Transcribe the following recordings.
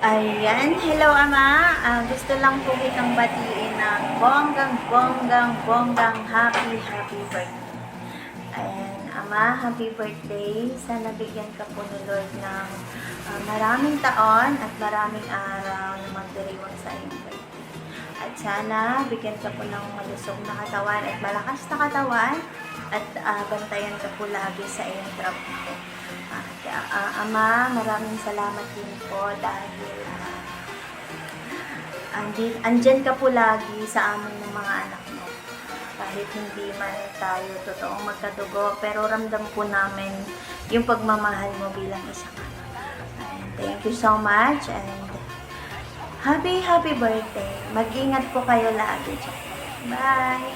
Ayan, hello Ama. Gusto lang po kitang batiin ng bonggang happy birthday. Ayan, Ama, happy birthday. Sana bigyan ka po ni Lord ng maraming taon at maraming araw na magdiriwang sa iyong birthday. At sana bigyan ka po ng malusog na katawan at malakas na katawan at bantayan ka po lagi sa iyong trabaho. Ama, maraming salamat din po dahil andyan ka po lagi sa amin ng mga anak mo. Kahit hindi man tayo totoong magkadugo, pero ramdam po namin yung pagmamahal mo bilang isang anak. And thank you so much and happy birthday. Mag-ingat po kayo lagi dyan. Bye!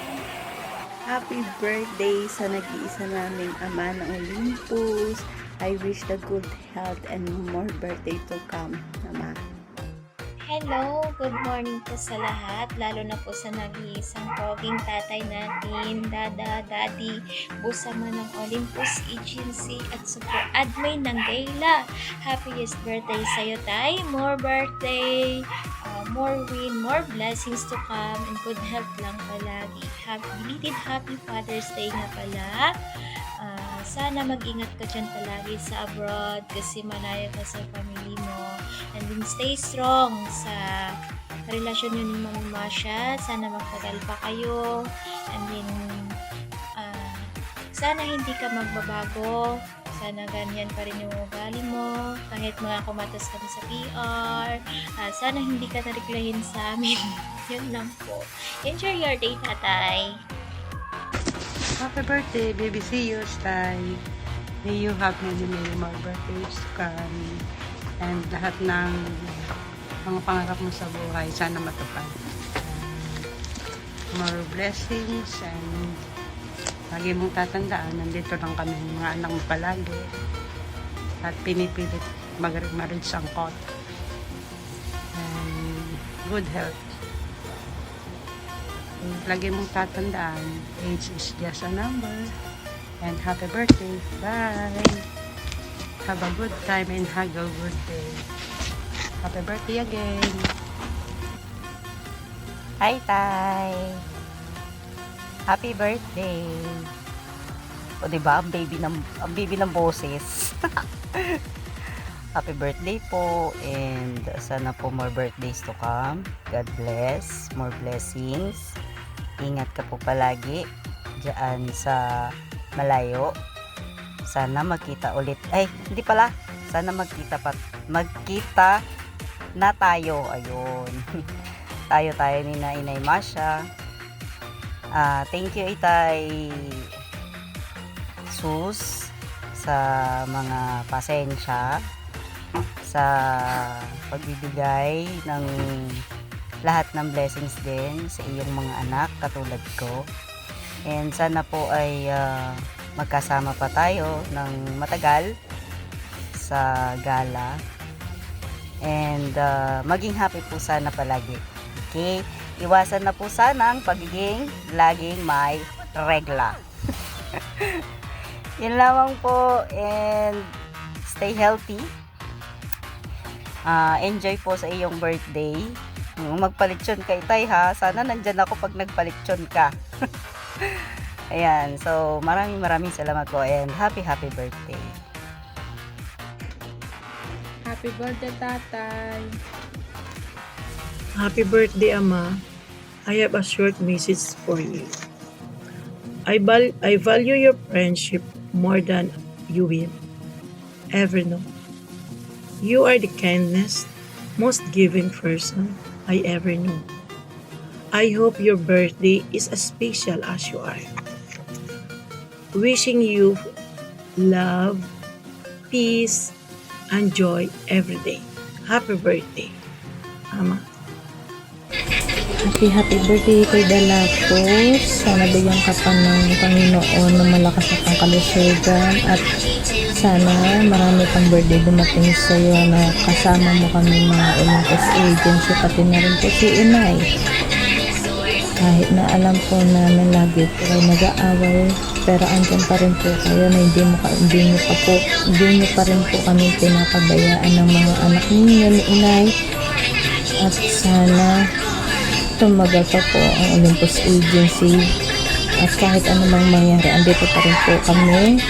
Happy birthday sa nag-iisa naming ama ng Olympus. I wish the good health and more birthday to come, Mama. Hello, good morning po sa lahat, lalo na po sa nag-iisang poging tatay natin, Dada, Daddy, Busama ng Olympus Agency at super admin ng Gayla. Happiest birthday sa'yo, Tay. More birthday, more win, more blessings to come, and good health lang palagi. Belated Happy Father's Day nga pala. Sana mag-ingat ka dyan palagi sa abroad kasi malayo ka sa family mo. And then stay strong sa relasyon nyo ni Mami Masha. Sana magtagal pa kayo. And then sana hindi ka magbabago. Sana ganyan pa rin yung ugali mo. Kahit mga kumatas kami sa PR. Sana hindi ka nariklahin sa amin. Yun lang po. Enjoy your day, tatay. Happy birthday, baby. See you, Tay. May you have many more birthdays to come. And lahat ng mga pangarap mo sa buhay, sana matupad. More blessings and lagi mong tatandaan, nandito lang kami mga anak mo palagi. At pinipilit mag-marriage sangkot. And good health. Lagi mong tatandaan, age is just a number. And happy birthday. Bye. Have a good time and have a good day. Happy birthday again. Hi, Tay! Happy birthday! O, diba? Ang baby ng boses. Happy birthday po, and sana po more birthdays to come. God bless, more blessings. Ingat ka po palagi dyan sa malayo. Sana magkita ulit. Ay, hindi pala. Sana magkita na tayo. Ayun. tayo ni Inay Masha. Thank you, Itay Sus, sa mga pasensya, sa pagbibigay ng lahat ng blessings din sa iyong mga anak katulad ko. And sana po ay magkasama pa tayo ng matagal sa gala. And maging happy po sana palagi. Okay? Iwasan na po sana ang pagiging laging may regla. Yun lamang po, and stay healthy. Enjoy po sa iyong birthday. Magpalitsyon kay Tay, ha. Sana nandyan ako pag nagpalitsyon ka. Ayan. So, maraming salamat po, and happy birthday. Happy birthday, tatay. Happy birthday, Ama. I have a short message for you. I value your friendship more than you will ever know. You are the kindest, most giving person I ever knew. I hope your birthday is as special as you are. Wishing you love, peace, and joy every day. Happy birthday, Ama. Happy birthday kay Dalatos. Sana bigyan ka pa ng Panginoon na malakas na pang kalusugan at sana marami pang birthday dumating sa iyo na kasama mo kami mga Olympus Agency, pati na rin po si Inay. Kahit na alam po namin lagi po kayo nag-aaway, pero andyan pa rin po kayo na hindi niyo pa rin po kami pinapabayaan ng mga anak ninyo ni Inay. At sana tumagal pa po ang Olympus Agency. At kahit anumang mangyari, andito pa rin po kami.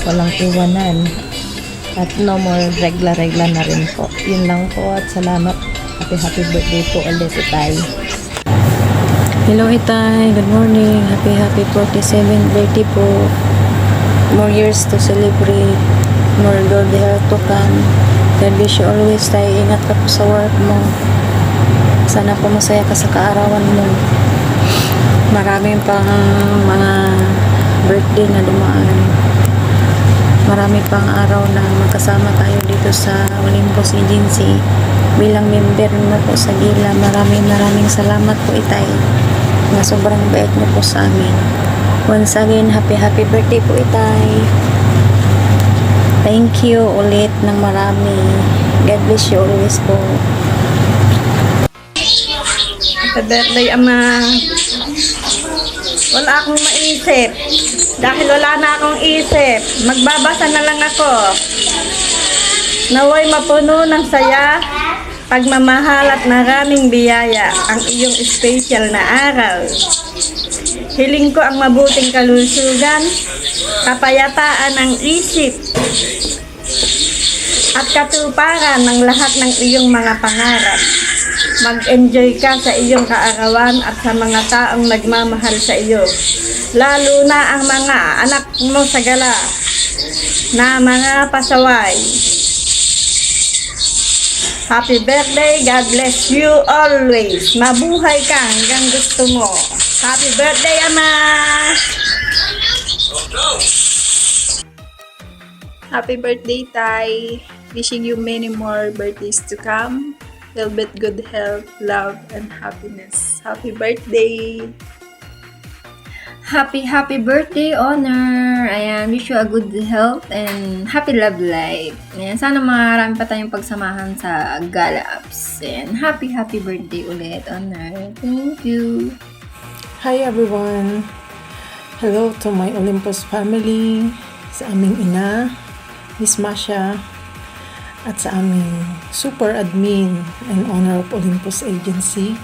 Walang iwanan. At no more regla-regla na rin po. Yun lang po at salamat. Happy birthday po ulit, Itay. Hello, Itay. Good morning. Happy 47th birthday po. More years to celebrate. More good health to come. God bless you always, Tay. Ingat ka po sa work mo. Sana po masaya ka sa kaarawan mo. Maraming pang mga birthday na dumaan. Marami pang araw na magkasama tayo dito sa Olympus Agency. Bilang member mo po sa Gila, maraming salamat po, Itay. Na sobrang bait niyo po sa amin. Once again, happy birthday po, Itay. Thank you ulit ng marami. God bless you always po. Happy birthday, Ama. Wala akong maisip. Dahil wala na akong isip, magbabasa na lang ako. Naway mapuno ng saya, pagmamahal at maraming biyaya ang iyong special na araw. Hiling ko ang mabuting kalusugan, kapayataan ng isip, at katuparan ng lahat ng iyong mga pangarap. Mag-enjoy ka sa iyong kaarawan at sa mga taong nagmamahal sa iyo. Lalo na ang mga anak mo sa gala na mga pasaway. Happy birthday, God bless you always. Mabuhay ka hanggang gusto mo. Happy birthday, Ama! Happy birthday, Tay. Wishing you many more birthdays to come. Filled with good health, love, and happiness. Happy birthday! Happy birthday, Honor! Ayan, wish you a good health and happy love life. Ayan, sana marami pa tayong pagsamahan sa Gala Apps. Ayan, happy birthday ulit, Honor. Thank you! Hi everyone! Hello to my Olympus family, sa aming ina, Miss Masha, at sa aming super admin and owner of Olympus Agency,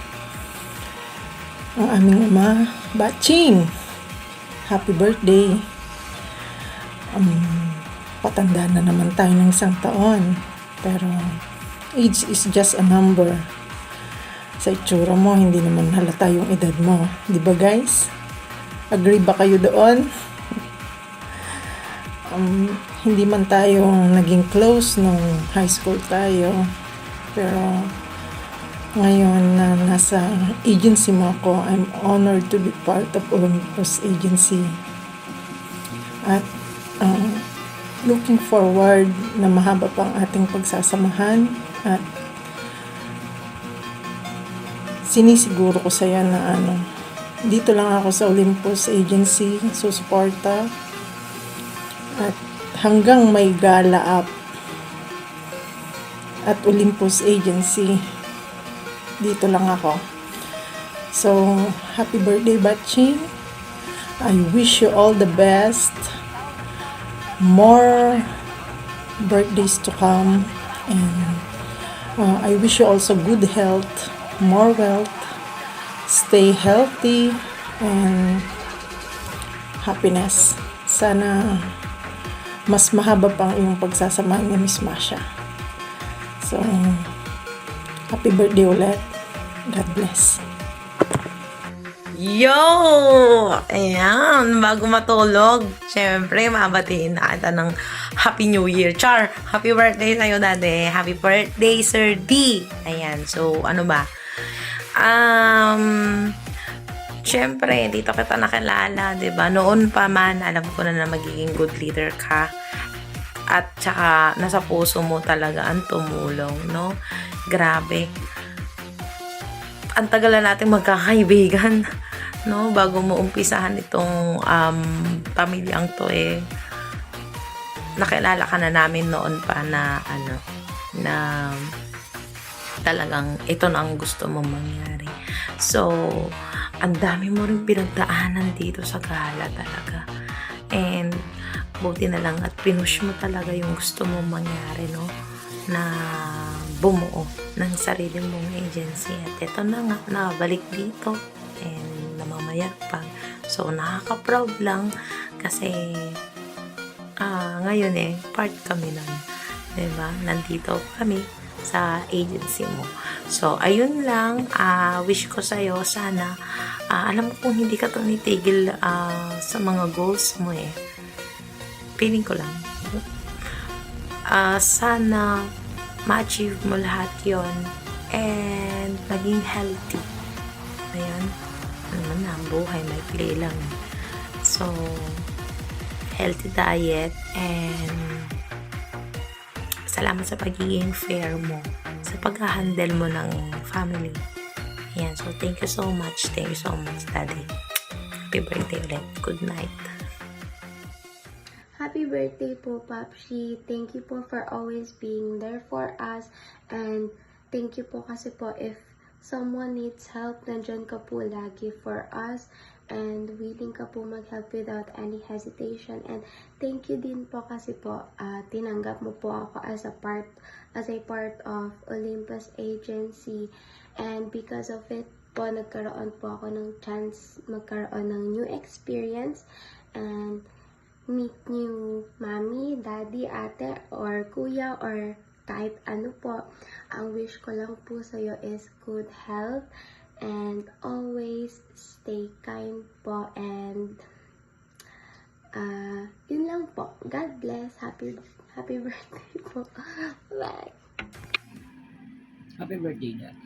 ang aming ama, Batching. Happy birthday! Patanda na naman tayo ng isang taon, pero age is just a number. Sa itsura mo, hindi naman halata yung edad mo. Di ba guys? Agree ba kayo doon? Hindi man tayo naging close nung high school tayo, pero ngayon na nasa agency mo ako, I'm honored to be part of Olympus Agency. At looking forward na mahaba pang ating pagsasamahan, at sinisiguro ko sa'yo na dito lang ako sa Olympus Agency, susuporta, at hanggang may gala up at Olympus Agency, dito lang ako. So, happy birthday, Batching. I wish you all the best. More birthdays to come. And I wish you also good health, more wealth, stay healthy, and happiness. Sana mas mahaba pang iyong pagsasamahan ni Miss Masha. So, happy birthday ulit. God bless. Yo! Ayan, bago matulog, syempre, mabatiin na kita ng Happy New Year. Char! Happy birthday sa'yo, Daddy. Happy birthday, Sir D! Ayan, so, ano ba? Syempre, dito kita nakilala, diba? Noon pa man, alam ko na magiging good leader ka. At saka, nasa puso mo talaga ang tumulong, no? Grabe. Ang tagal na natin magkakaibigan, no? Bago mo umpisahan itong pamilyang to, nakilala ka na namin noon pa na, na talagang ito na ang gusto mong mangyari. So, ang dami mo rin pinagdaanan dito sa gala talaga. And buti na lang at pinush mo talaga yung gusto mong mangyari, no? Na bumuo ng sarili mong agency. At ito na nga, nakabalik dito and namamayagpag. So, nakaka-proud lang kasi ngayon part kami nun. Diba? Nandito kami sa agency mo. So, ayun lang. Wish ko sa'yo, sana, alam ko kung hindi ka tumitigil sa mga goals mo Feeling ko lang. Sana ma-achieve mo lahat yon and maging healthy. Ayan. Ano naman na, ang buhay, may play lang. So, healthy diet and salamat sa pagiging fair mo sa pag-handle mo ng family. Ayan. So, thank you so much. Thank you so much, Daddy. Happy birthday ulit. Good night. Happy birthday po, Papsi. Thank you po for always being there for us. And thank you po kasi po if someone needs help, nandyan ka po lagi for us. And willing ka po mag-help without any hesitation. And thank you din po kasi po tinanggap mo po ako as a part of Olympus Agency. And because of it po, nagkaroon po ako ng chance magkaroon ng new experience and meet new mommy, daddy, ate, or kuya, or kahit ano po. Ang wish ko lang po sa'yo is good health and always stay kind po and yun lang po. God bless. Happy birthday po. Bye. Happy birthday, Dad.